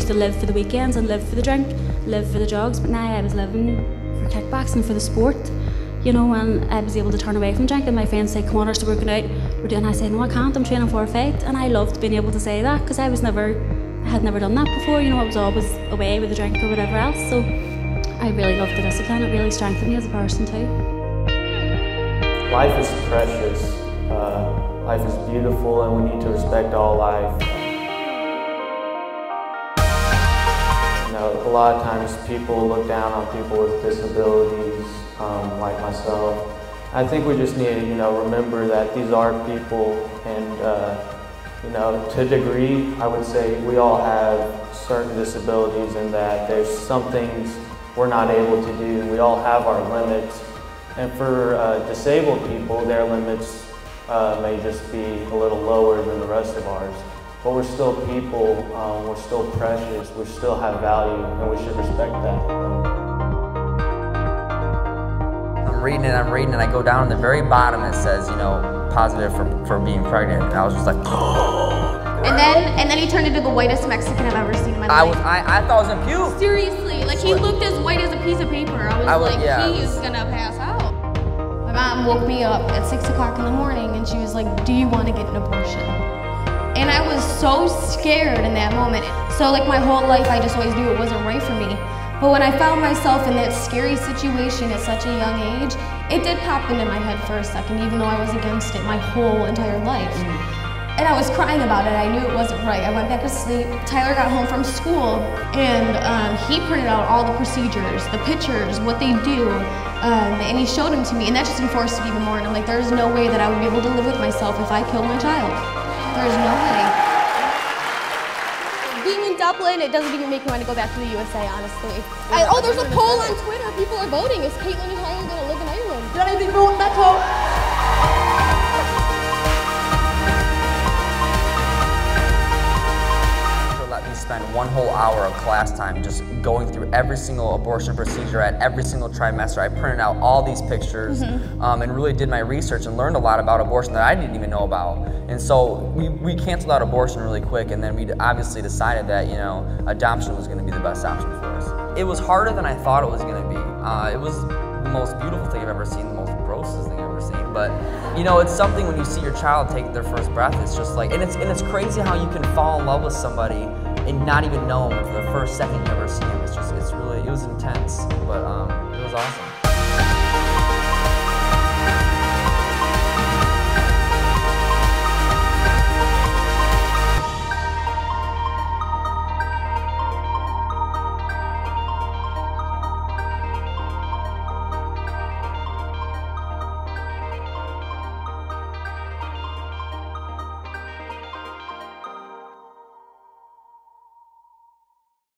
used to live for the weekends and live for the drink, live for the drugs, but now I was living for kickboxing, for the sport. You know, and I was able to turn away from drinking. My friends say, come on, Ursula, we're going out, and I say, no, I can't, I'm training for a fight. And I loved being able to say that, because I had never done that before. You know, I was always away with a drink or whatever else. So I really loved the discipline. It really strengthened me as a person too. Life is precious. Life is beautiful, and we need to respect all life. You know, a lot of times people look down on people with disabilities, like myself. I think we just need to, you know, remember that these are people, and you know, to a degree, I would say we all have certain disabilities, and that there's some things we're not able to do. We all have our limits, and for disabled people, their limits may just be a little lower than the rest of ours. But we're still people, we're still precious, we still have value, and we should respect that. I'm reading, and I go down to the very bottom, and it says, you know, positive for being pregnant, and I was just like, and then he turned into the whitest Mexican I've ever seen in my life. I thought I was in puke. Seriously, like he looked as white as a piece of paper. I was like, he is gonna pass out. My mom woke me up at 6 o'clock in the morning, and she was like, do you want to get an abortion? And I was so scared in that moment. So like my whole life, I just always knew it wasn't right for me. But when I found myself in that scary situation at such a young age, it did pop into my head for a second, even though I was against it my whole entire life. And I was crying about it. I knew it wasn't right. I went back to sleep. Tyler got home from school, and he printed out all the procedures, the pictures, what they do, and he showed them to me, and that just enforced it even more. And I'm like, there's no way that I would be able to live with myself if I killed my child. There's no way. Being in Dublin, it doesn't even make me want to go back to the USA, honestly. Oh, there's a poll on Twitter. People are voting. Is Catelynn and Tyler going to live in Ireland? Did anybody vote in that poll? Let me spend one whole hour of class time just going through every single abortion procedure at every single trimester. I printed out all these pictures and really did my research and learned a lot about abortion that I didn't even know about. And so we canceled out abortion really quick, and then we obviously decided that, you know, adoption was going to be the best option for us. It was harder than I thought it was going to be. It was the most beautiful thing I've ever seen, the most grossest thing I've ever seen. But, you know, it's something when you see your child take their first breath, it's just like, and it's crazy how you can fall in love with somebody and not even know them for the first second you ever see them. It was intense, but it was awesome.